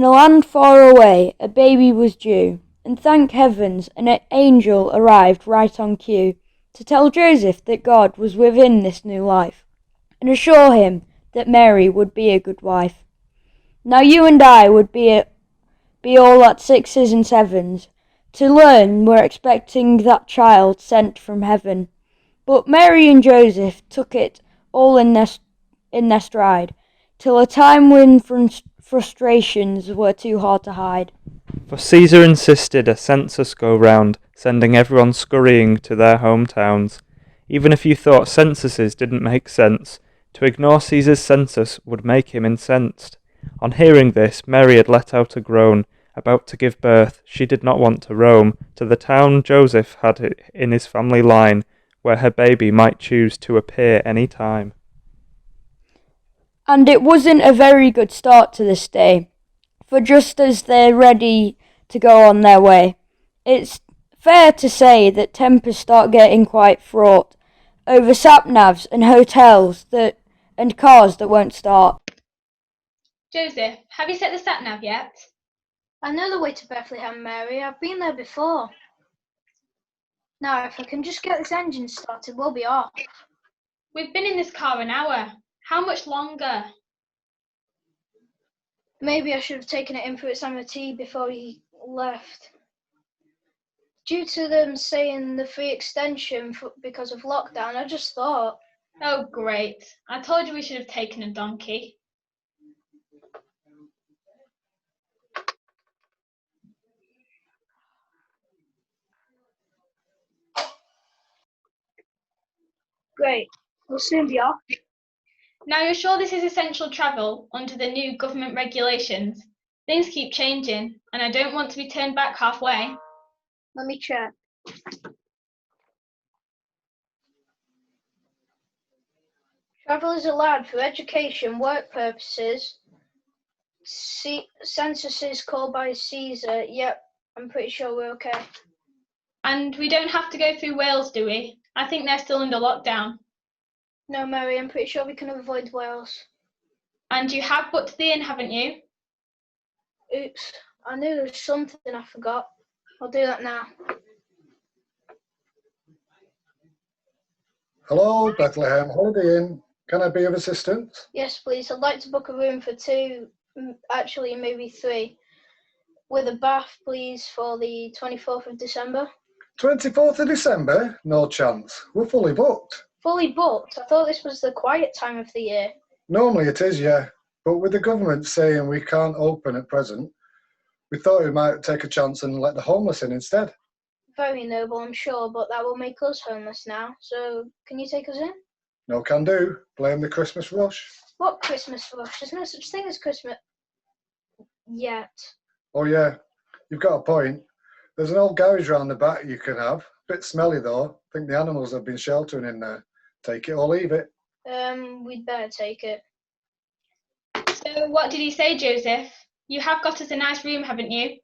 In a land far away, a baby was due, and thank heavens, an angel arrived right on cue to tell Joseph that God was within this new life, and assure him that Mary would be a good wife. Now you and I would be all at sixes and sevens to learn we're expecting that child sent from heaven. But Mary and Joseph took it all in their stride, till a time when frustrations were too hard to hide. For Caesar insisted a census go round, sending everyone scurrying to their hometowns. Even if you thought censuses didn't make sense, to ignore Caesar's census would make him incensed. On hearing this, Mary had let out a groan. About to give birth, she did not want to roam to the town Joseph had in his family line, where her baby might choose to appear any time. And it wasn't a very good start to this day, for just as they're ready to go on their way, it's fair to say that tempers start getting quite fraught over sat-navs and hotels and cars that won't start. Joseph, have you set the sat-nav yet? I know the way to Bethlehem, Mary. I've been there before. Now, if I can just get this engine started, we'll be off. We've been in this car an hour. How much longer? Maybe I should have taken it in for its MOT before he left. Due to them saying the free extension because of lockdown, I just thought. Oh, great. I told you we should have taken a donkey. Great. We'll soon be off. Now you're sure this is essential travel under the new government regulations? Things keep changing, and I don't want to be turned back halfway. Let me check. Travel is allowed for education, work purposes, censuses called by Caesar. Yep, I'm pretty sure we're okay. And we don't have to go through Wales, do we? I think they're still under lockdown. No, Mary, I'm pretty sure we can avoid Wales. And you have booked the inn, haven't you? Oops, I knew there was something I forgot. I'll do that now. Hello, Bethlehem Holiday Inn. Can I be of assistance? Yes, please. I'd like to book a room for 2, actually maybe 3, with a bath, please, for the 24th of December. 24th of December? No chance. We're fully booked. Fully booked? I thought this was the quiet time of the year. Normally it is, yeah. But with the government saying we can't open at present, we thought we might take a chance and let the homeless in instead. Very noble, I'm sure, but that will make us homeless now. So, can you take us in? No can do. Blame the Christmas rush. What Christmas rush? There's no such thing as Christmas yet. Oh yeah, you've got a point. There's an old garage round the back you can have. Bit smelly though. Think the animals have been sheltering in there. Take it or leave it. We'd better take it. So what did he say, Joseph? You have got us a nice room, haven't you?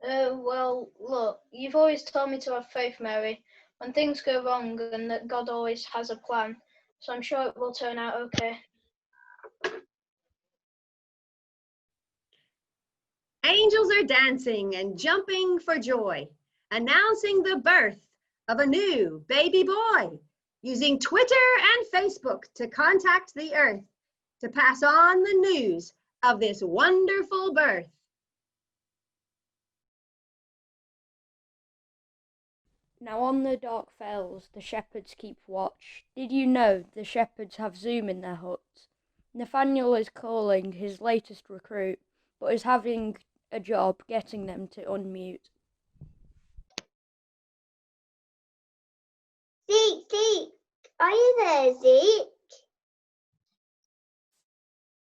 Well, look, you've always told me to have faith, Mary, when things go wrong, and that God always has a plan. So I'm sure it will turn out okay. Angels are dancing and jumping for joy, announcing the birth of a new baby boy, using Twitter and Facebook to contact the earth, to pass on the news of this wonderful birth. Now on the dark fells the shepherds keep watch. Did you know the shepherds have Zoom in their huts? Nathaniel is calling his latest recruit, but is having a job getting them to unmute. Zeke, are you there, Zeke?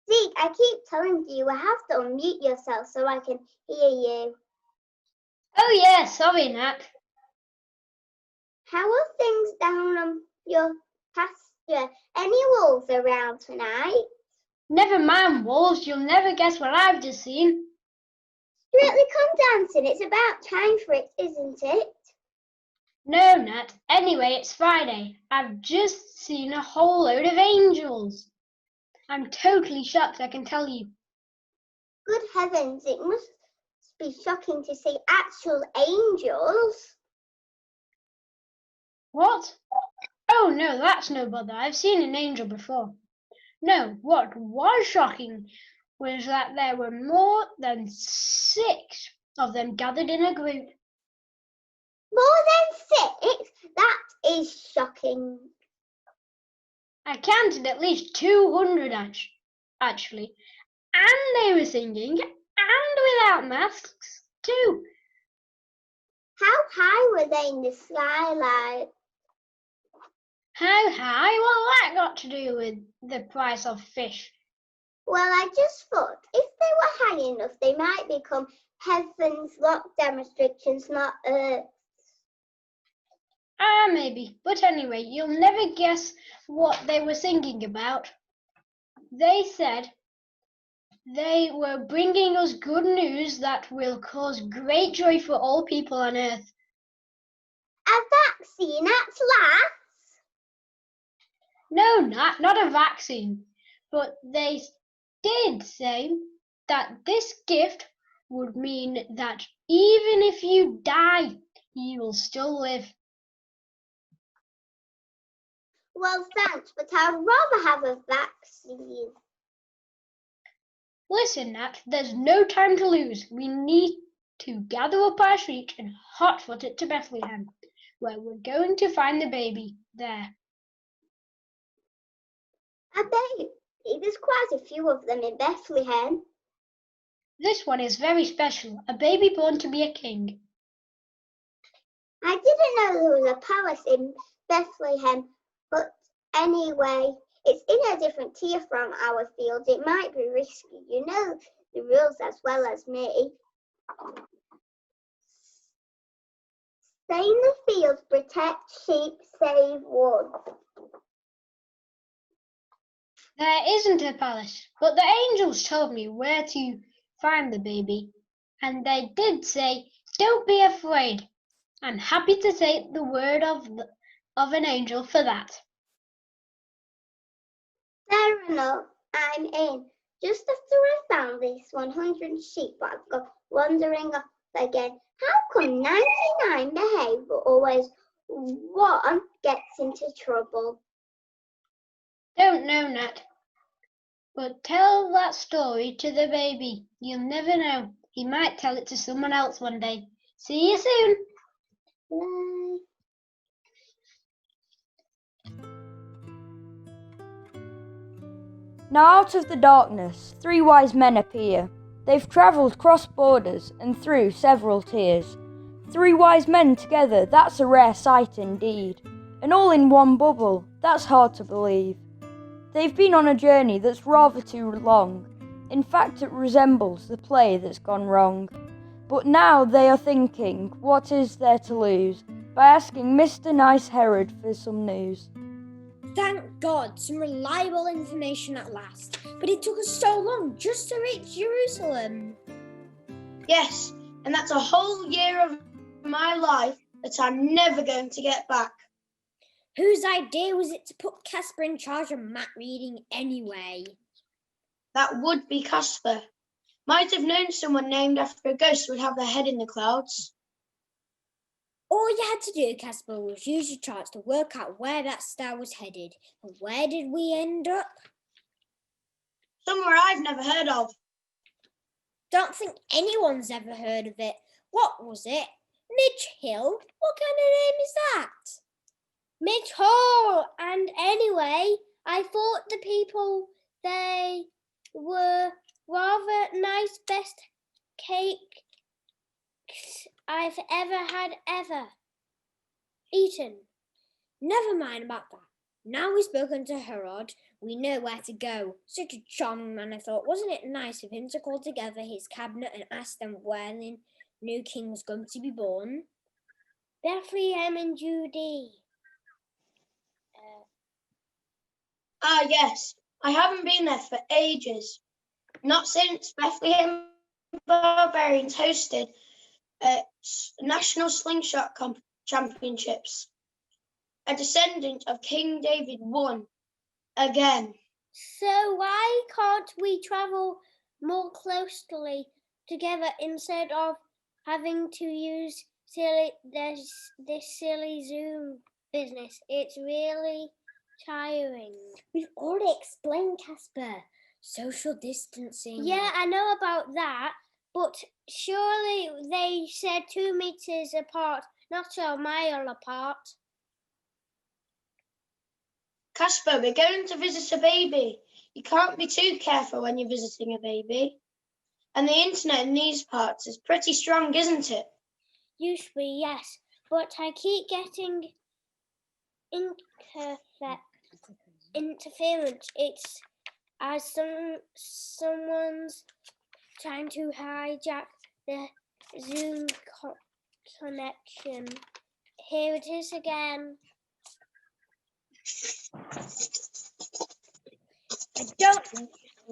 Zeke, I keep telling you have to unmute yourself so I can hear you. Oh yeah, sorry, Nat. How are things down on your pasture? Any wolves around tonight? Never mind wolves, you'll never guess what I've just seen. Strictly come dancing, it's about time for it, isn't it? No, Nat. Anyway, it's Friday. I've just seen a whole load of angels. I'm totally shocked, I can tell you. Good heavens, it must be shocking to see actual angels. What? Oh no, that's no bother. I've seen an angel before. No, what was shocking was that there were more than 6 of them gathered in a group. More than 6? That is shocking. I counted at least 200 actually, and they were singing and without masks too. How high were they in the skyline? How high? Well, that got to do with the price of fish. Well, I just thought if they were high enough, they might become heaven's lockdown restrictions, not Earth's. Maybe. But anyway, you'll never guess what they were singing about. They said they were bringing us good news that will cause great joy for all people on earth. A vaccine at last? No, not a vaccine. But they did say that this gift would mean that even if you die, you will still live. Well, thanks, but I'd rather have a vaccine. Listen, Nat, there's no time to lose. We need to gather up our sheep and hotfoot it to Bethlehem, where we're going to find the baby there. I bet there's quite a few of them in Bethlehem. This one is very special, a baby born to be a king. I didn't know there was a palace in Bethlehem, but anyway, it's in a different tier from our fields. It might be risky. You know the rules as well as me. Stay in the fields, protect sheep, save woods. There isn't a palace, but the angels told me where to find the baby, and they did say, "Don't be afraid." I'm happy to take the word of an angel for that. Fair enough, I'm in. Just after I found these 100 sheep, I've got wandering off again. How come 99 behave, but always one gets into trouble? Don't know, Nat. But tell that story to the baby. You'll never know. He might tell it to someone else one day. See you soon. Bye. Now out of the darkness, 3 wise men appear. They've travelled cross borders and through several tiers. 3 wise men together, that's a rare sight indeed. And all in one bubble, that's hard to believe. They've been on a journey that's rather too long. In fact, it resembles the play that's gone wrong. But now they are thinking, what is there to lose, by asking Mr. Nice Herod for some news. Thank God, some reliable information at last. But it took us so long just to reach Jerusalem. Yes, and that's a whole year of my life that I'm never going to get back. Whose idea was it to put Casper in charge of map reading anyway? That would be Casper. Might have known someone named after a ghost would have their head in the clouds. All you had to do, Casper, was use your charts to work out where that star was headed. And where did we end up? Somewhere I've never heard of. Don't think anyone's ever heard of it. What was it? Midge Hill? What kind of name is that? Midge Hall. And anyway, I thought the people, they were rather nice, best cakes I've ever eaten. Never mind about that. Now we've spoken to Herod, we know where to go. Such a charming man, I thought. Wasn't it nice of him to call together his cabinet and ask them where the new king was going to be born? Bethlehem in Judea. Yes. I haven't been there for ages. Not since Bethlehem Barbarians hosted National Slingshot Championships. A descendant of King David won again. So why can't we travel more closely together instead of having to use this silly Zoom business. It's really tiring. We've already explained, Casper. Social distancing. Yeah, I know about that, but surely they said 2 meters apart, not a mile apart. Casper, we're going to visit a baby. You can't be too careful when you're visiting a baby. And the internet in these parts is pretty strong, isn't it? Usually, yes, but I keep getting interference. It's as someone's trying to hijack the Zoom connection. Here it is again.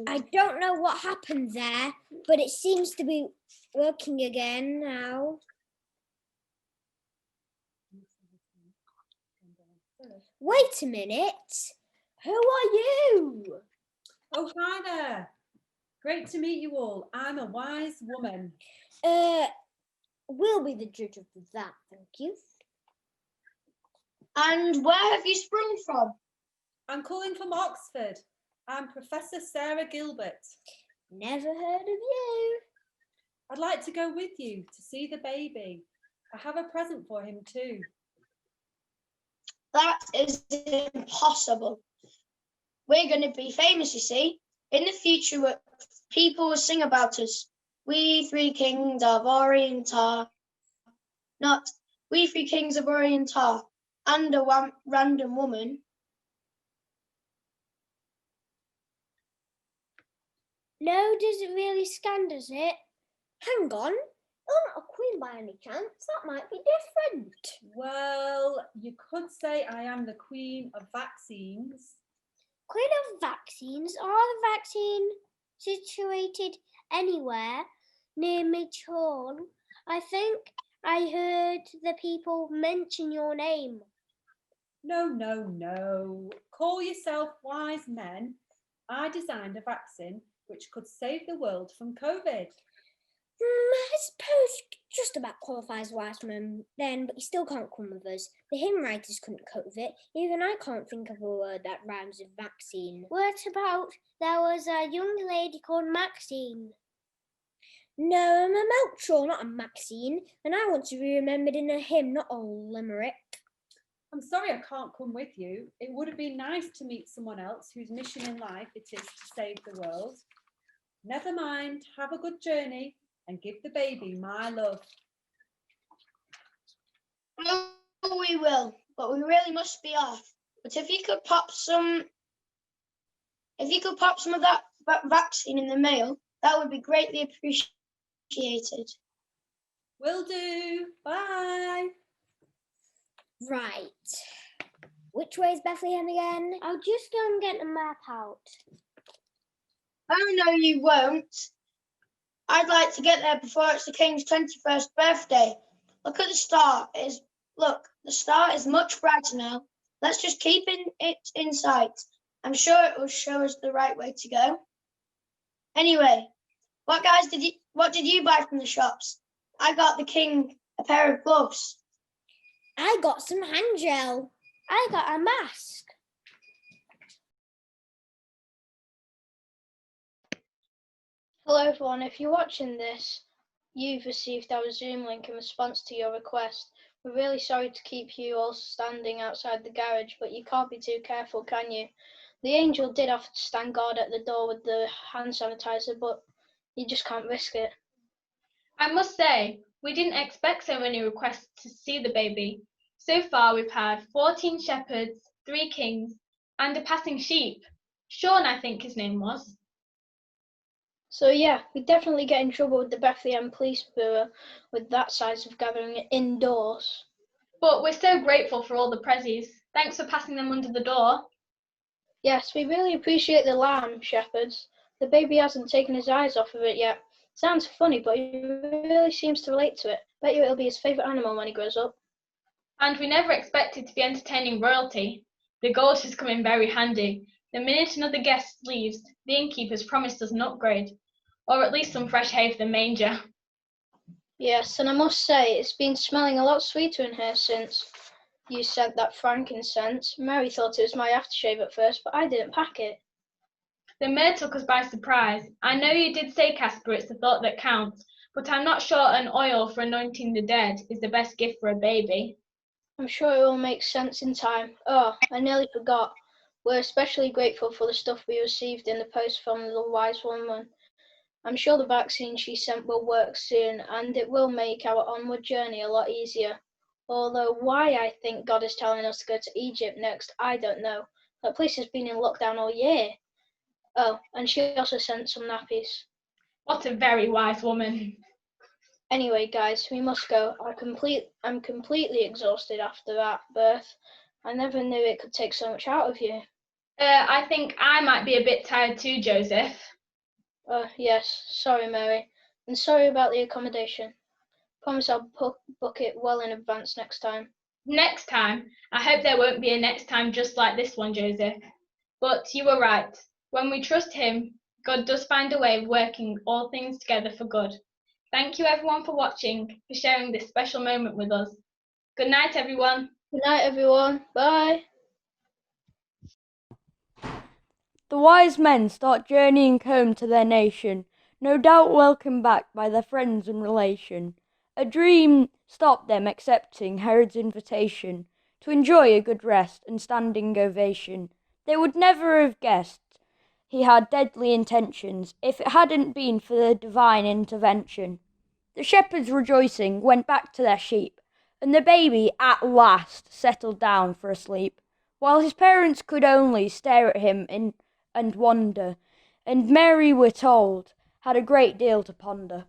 I don't know what happened there, but it seems to be working again now. Wait a minute. Who are you? Oh, hi there. Great to meet you all. I'm a wise woman. We'll be the judge of that, thank you. And where have you sprung from? I'm calling from Oxford. I'm Professor Sarah Gilbert. Never heard of you. I'd like to go with you to see the baby. I have a present for him too. That is impossible. We're going to be famous, you see. In the future, people will sing about us. We three kings of Orient are. Not we three kings of Orient are. And a random woman. No, does it really scan, does it? Hang on. You're not a queen by any chance. That might be different. Well, you could say I am the queen of vaccines. Queen of vaccines? Are the vaccine situated anywhere near Midge Hall? I think I heard the people mention your name. No. Call yourself wise men. I designed a vaccine which could save the world from COVID. I suppose just about qualifies wise men then, but you still can't come with us. The hymn writers couldn't cope with it. Even I can't think of a word that rhymes with vaccine. What about there was a young lady called Maxine? No, I'm a Melchior, not a Maxine, and I want to be remembered in a hymn, not a limerick. I'm sorry I can't come with you. It would have been nice to meet someone else whose mission in life it is to save the world. Never mind, have a good journey and give the baby my love. Oh, we will, but we really must be off. But if you could pop some of that vaccine in the mail, that would be greatly appreciated. Will do. Bye. Right. Which way is Bethlehem again? I'll just go and get the map out. Oh, no, you won't. I'd like to get there before it's the King's 21st birthday. Look at the star. The star is much brighter now. Let's just keep it in sight. I'm sure it will show us the right way to go. Anyway, what did you buy from the shops? I got the King a pair of gloves. I got some hand gel. I got a mask. Hello everyone, if you're watching this, you've received our Zoom link in response to your request. We're really sorry to keep you all standing outside the garage, but you can't be too careful, can you? The angel did offer to stand guard at the door with the hand sanitizer, but you just can't risk it. I must say, we didn't expect so many requests to see the baby. So far we've had 14 shepherds, 3 kings, and a passing sheep. Sean, I think his name was. So yeah, we definitely get in trouble with the Bethlehem Police Bureau with that size of gathering indoors. But we're so grateful for all the prezzies. Thanks for passing them under the door. Yes, we really appreciate the lamb, shepherds. The baby hasn't taken his eyes off of it yet. Sounds funny, but he really seems to relate to it. Bet you it'll be his favourite animal when he grows up. And we never expected to be entertaining royalty. The gold has come in very handy. The minute another guest leaves, the innkeeper's promised us an upgrade. or at least some fresh hay for the manger. Yes, and I must say, it's been smelling a lot sweeter in here since you sent that frankincense. Mary thought it was my aftershave at first, but I didn't pack it. The myrrh took us by surprise. I know you did say, Casper, it's the thought that counts, but I'm not sure an oil for anointing the dead is the best gift for a baby. I'm sure it will make sense in time. Oh, I nearly forgot. We're especially grateful for the stuff we received in the post from the wise woman. I'm sure the vaccine she sent will work soon, and it will make our onward journey a lot easier. Although why I think God is telling us to go to Egypt next, I don't know. That place has been in lockdown all year. Oh, and she also sent some nappies. What a very wise woman. Anyway, guys, we must go. I'm completely exhausted after that birth. I never knew it could take so much out of you. I think I might be a bit tired too, Joseph. Yes, sorry, Mary. And sorry about the accommodation. Promise I'll book it well in advance next time. Next time? I hope there won't be a next time just like this one, Joseph. But you were right. When we trust him, God does find a way of working all things together for good. Thank you everyone for watching, for sharing this special moment with us. Good night, everyone. Good night, everyone. Bye. The wise men start journeying home to their nation, no doubt welcomed back by their friends and relation. A dream stopped them accepting Herod's invitation to enjoy a good rest and standing ovation. They would never have guessed he had deadly intentions if it hadn't been for the divine intervention. The shepherds, rejoicing, went back to their sheep, and the baby at last settled down for a sleep, while his parents could only stare at him and wonder, and Mary, we're told, had a great deal to ponder.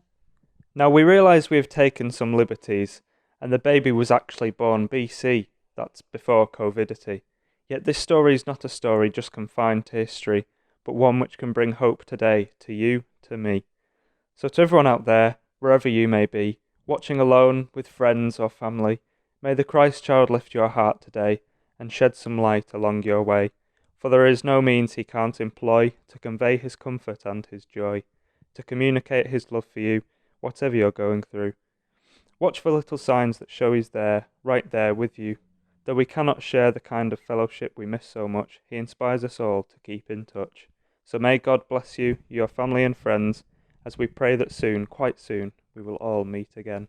Now we realise we have taken some liberties, and the baby was actually born BC, that's before Covidity. Yet this story is not a story just confined to history, but one which can bring hope today to you, to me. So to everyone out there, wherever you may be, watching alone, with friends or family, may the Christ child lift your heart today and shed some light along your way, for there is no means he can't employ to convey his comfort and his joy, to communicate his love for you, whatever you're going through. Watch for little signs that show he's there, right there with you. Though we cannot share the kind of fellowship we miss so much, he inspires us all to keep in touch. So may God bless you, your family and friends, as we pray that soon, quite soon, we will all meet again.